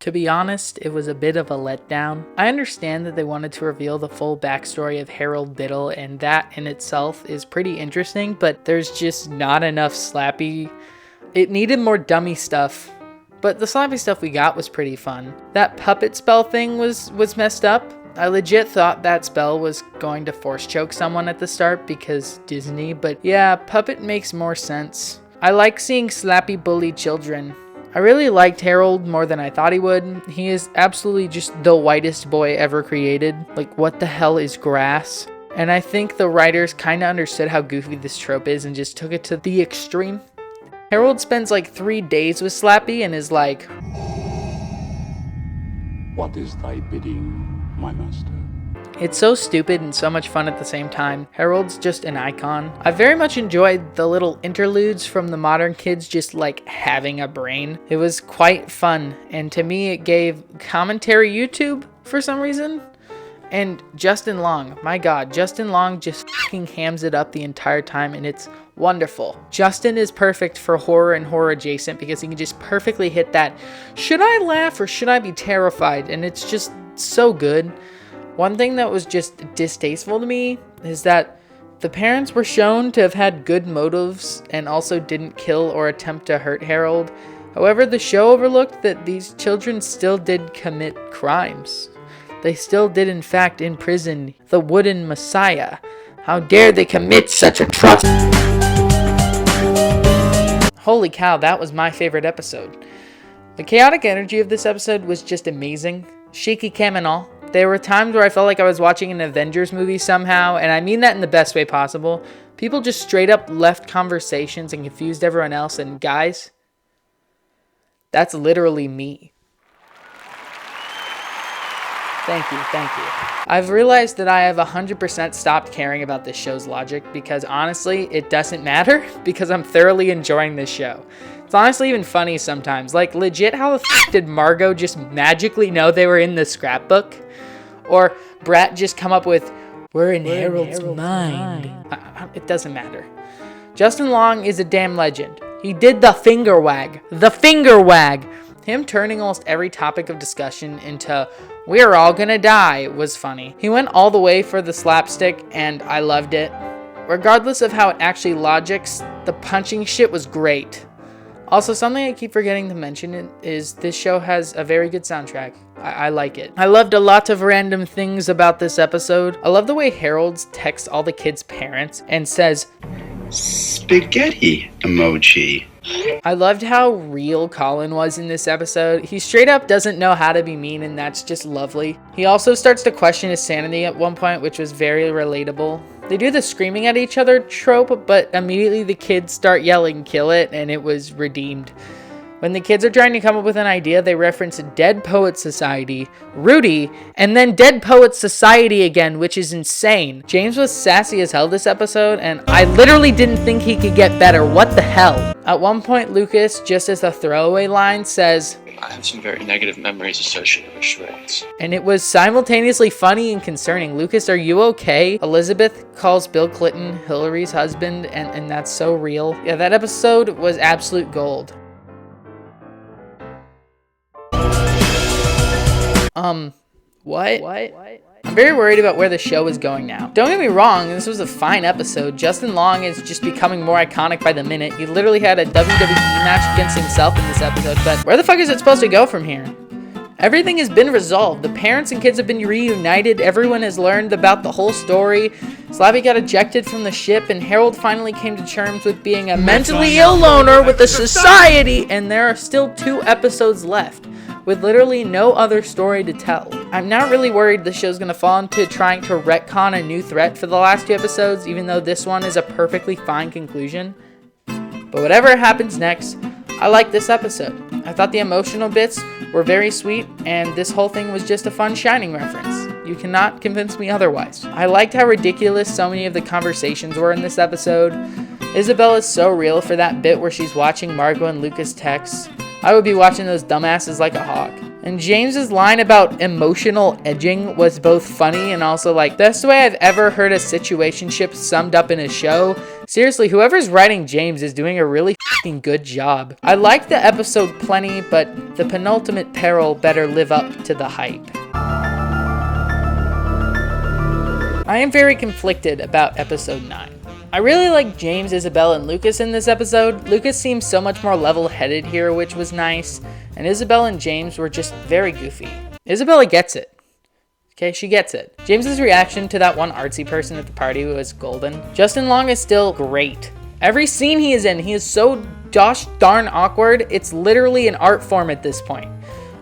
To be honest, it was a bit of a letdown. I understand that they wanted to reveal the full backstory of Harold Biddle, and that in itself is pretty interesting, but there's just not enough Slappy. It needed more dummy stuff, but the Slappy stuff we got was pretty fun. That puppet spell thing was messed up. I legit thought that spell was going to force choke someone at the start because Disney, but yeah, puppet makes more sense. I like seeing Slappy bully children. I really liked Harold more than I thought he would. He is absolutely just the whitest boy ever created. Like, what the hell is grass? And I think the writers kind of understood how goofy this trope is and just took it to the extreme. Harold spends like 3 days with Slappy and is like, "What is thy bidding, my master?" It's so stupid and so much fun at the same time. Harold's just an icon. I very much enjoyed the little interludes from the modern kids just like having a brain. It was quite fun, and to me it gave commentary YouTube for some reason. And Justin Long, my god, Justin Long just fucking hams it up the entire time, and it's wonderful. Justin is perfect for horror and horror adjacent because he can just perfectly hit that, should I laugh or should I be terrified? And it's just so good. One thing that was just distasteful to me is that the parents were shown to have had good motives and also didn't kill or attempt to hurt Harold. However, the show overlooked that these children still did commit crimes. They still did in fact imprison the wooden messiah. How dare they commit such atrocity? Holy cow, that was my favorite episode. The chaotic energy of this episode was just amazing. Shaky cam and all. There were times where I felt like I was watching an Avengers movie somehow, and I mean that in the best way possible. People just straight up left conversations and confused everyone else, and guys, that's literally me. Thank you. I've realized that I have 100% stopped caring about this show's logic because honestly, it doesn't matter because I'm thoroughly enjoying this show. It's honestly even funny sometimes. Like, legit, how the f*** did Margot just magically know they were in the scrapbook? Or Brat just come up with, we're in Harold's mind. It doesn't matter. Justin Long is a damn legend. He did the finger wag. The finger wag! Him turning almost every topic of discussion into, we're all gonna die, was funny. He went all the way for the slapstick, and I loved it. Regardless of how it actually logics, the punching shit was great. Also, something I keep forgetting to mention is this show has a very good soundtrack. I like it. I loved a lot of random things about this episode. I love the way Harold texts all the kids' parents and says, spaghetti emoji. I loved how real Colin was in this episode. He straight up doesn't know how to be mean, and that's just lovely. He also starts to question his sanity at one point, which was very relatable. They do the screaming at each other trope, but immediately the kids start yelling, kill it, and it was redeemed. When the kids are trying to come up with an idea, they reference Dead Poets Society, Rudy, and then Dead Poets Society again, which is insane. James was sassy as hell this episode, and I literally didn't think he could get better. What the hell? At one point, Lucas, just as a throwaway line, says, I have some very negative memories associated with charades. And it was simultaneously funny and concerning. Lucas, are you okay? Elizabeth calls Bill Clinton Hillary's husband, and that's so real. Yeah, that episode was absolute gold. What? I'm very worried about where the show is going now. Don't get me wrong, this was a fine episode. Justin Long is just becoming more iconic by the minute. He literally had a WWE match against himself in this episode, but where the fuck is it supposed to go from here? Everything has been resolved. The parents and kids have been reunited. Everyone has learned about the whole story. Slappy got ejected from the ship, and Harold finally came to terms with being a mentally ill loner with the society, and there are still 2 episodes left, with literally no other story to tell. I'm not really worried the show's gonna fall into trying to retcon a new threat for the last 2 episodes, even though this one is a perfectly fine conclusion. But whatever happens next, I like this episode. I thought the emotional bits were very sweet, and this whole thing was just a fun Shining reference. You cannot convince me otherwise. I liked how ridiculous so many of the conversations were in this episode. Isabel is so real for that bit where she's watching Margot and Lucas text. I would be watching those dumbasses like a hawk. And James's line about emotional edging was both funny and also like, best way I've ever heard a situationship summed up in a show Seriously, whoever's writing James is doing a really fucking good job. I liked the episode plenty, but the penultimate peril better live up to the hype. I am very conflicted about episode 9. I really like James, Isabel, and Lucas in this episode. Lucas seems so much more level-headed here, which was nice, and Isabel and James were just very goofy. Isabella gets it. Okay, she gets it. James's reaction to that one artsy person at the party was golden. Justin Long is still great. Every scene he is in, he is so gosh darn awkward, it's literally an art form at this point.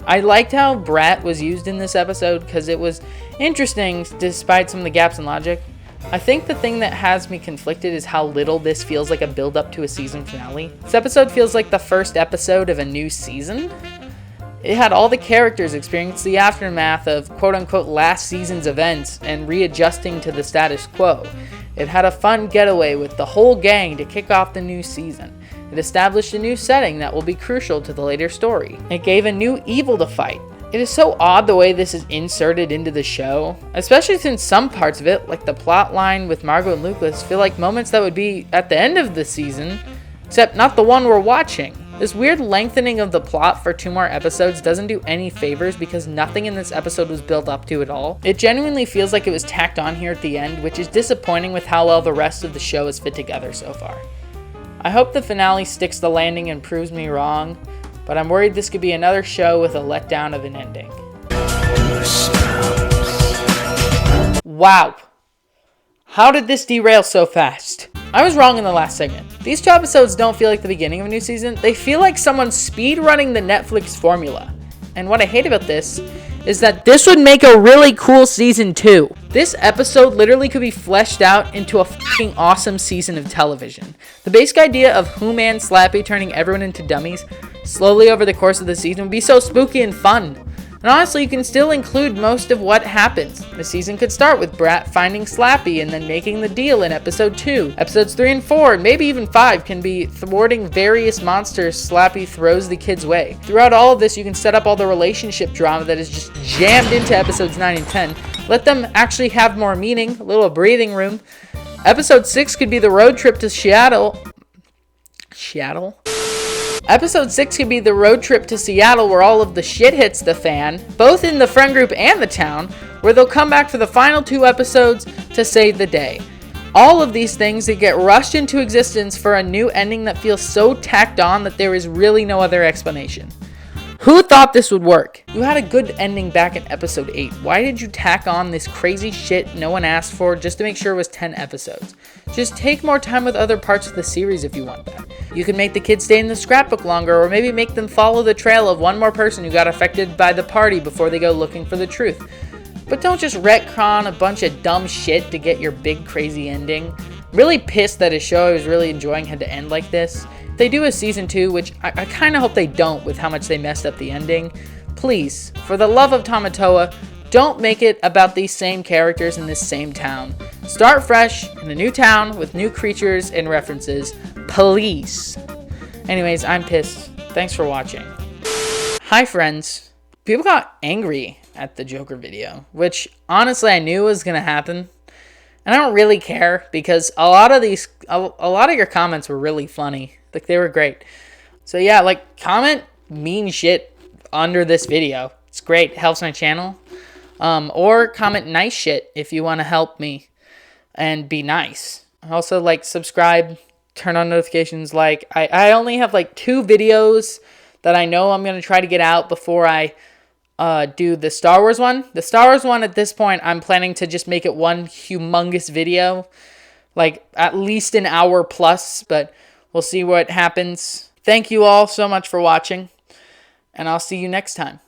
I liked how Brat was used in this episode because it was interesting despite some of the gaps in logic. I think the thing that has me conflicted is how little this feels like a build-up to a season finale. This episode feels like the first episode of a new season. It had all the characters experience the aftermath of quote-unquote last season's events and readjusting to the status quo. It had a fun getaway with the whole gang to kick off the new season. It established a new setting that will be crucial to the later story. It gave a new evil to fight. It is so odd the way this is inserted into the show, especially since some parts of it, like the plot line with Margot and Lucas, feel like moments that would be at the end of the season, except not the one we're watching. This weird lengthening of the plot for 2 more episodes doesn't do any favors because nothing in this episode was built up to at all. It genuinely feels like it was tacked on here at the end, which is disappointing with how well the rest of the show has fit together so far. I hope the finale sticks the landing and proves me wrong, but I'm worried this could be another show with a letdown of an ending. Wow. How did this derail so fast? I was wrong in the last segment. These 2 episodes don't feel like the beginning of a new season. They feel like someone speed running the Netflix formula. And what I hate about this is that this would make a really cool season 2. This episode literally could be fleshed out into a fucking awesome season of television. The basic idea of Who-Man Slappy turning everyone into dummies slowly over the course of the season would be so spooky and fun. And honestly, you can still include most of what happens. The season could start with Brat finding Slappy and then making the deal in episode 2. Episodes 3 and 4, and maybe even 5, can be thwarting various monsters Slappy throws the kids' way. Throughout all of this, you can set up all the relationship drama that is just jammed into episodes 9 and 10. Let them actually have more meaning, a little breathing room. Episode 6 could be the road trip to Seattle. Episode 6 could be the road trip to Seattle where all of the shit hits the fan, both in the friend group and the town, where they'll come back for the final 2 episodes to save the day. All of these things that get rushed into existence for a new ending that feels so tacked on that there is really no other explanation. Who thought this would work? You had a good ending back in episode 8. Why did you tack on this crazy shit no one asked for just to make sure it was 10 episodes? Just take more time with other parts of the series if you want that. You can make the kids stay in the scrapbook longer, or maybe make them follow the trail of one more person who got affected by the party before they go looking for the truth. But don't just retcon a bunch of dumb shit to get your big crazy ending. I'm really pissed that a show I was really enjoying had to end like this. If they do a season 2, which I kind of hope they don't with how much they messed up the ending, please, for the love of Tamatoa, don't make it about these same characters in this same town. Start fresh in a new town with new creatures and references, please. Anyways, I'm pissed. Thanks for watching. Hi friends. People got angry at the Joker video, which honestly I knew was gonna happen. And I don't really care because a lot of your comments were really funny. Like, they were great. So yeah, like, comment mean shit under this video. It's great. It helps my channel. Or comment nice shit if you want to help me and be nice. Also, like, subscribe, turn on notifications. Like, I only have like 2 videos that I know I'm going to try to get out before I do the Star Wars one. The Star Wars one, at this point, I'm planning to just make it one humongous video. Like, at least an hour plus, but we'll see what happens. Thank you all so much for watching, and I'll see you next time.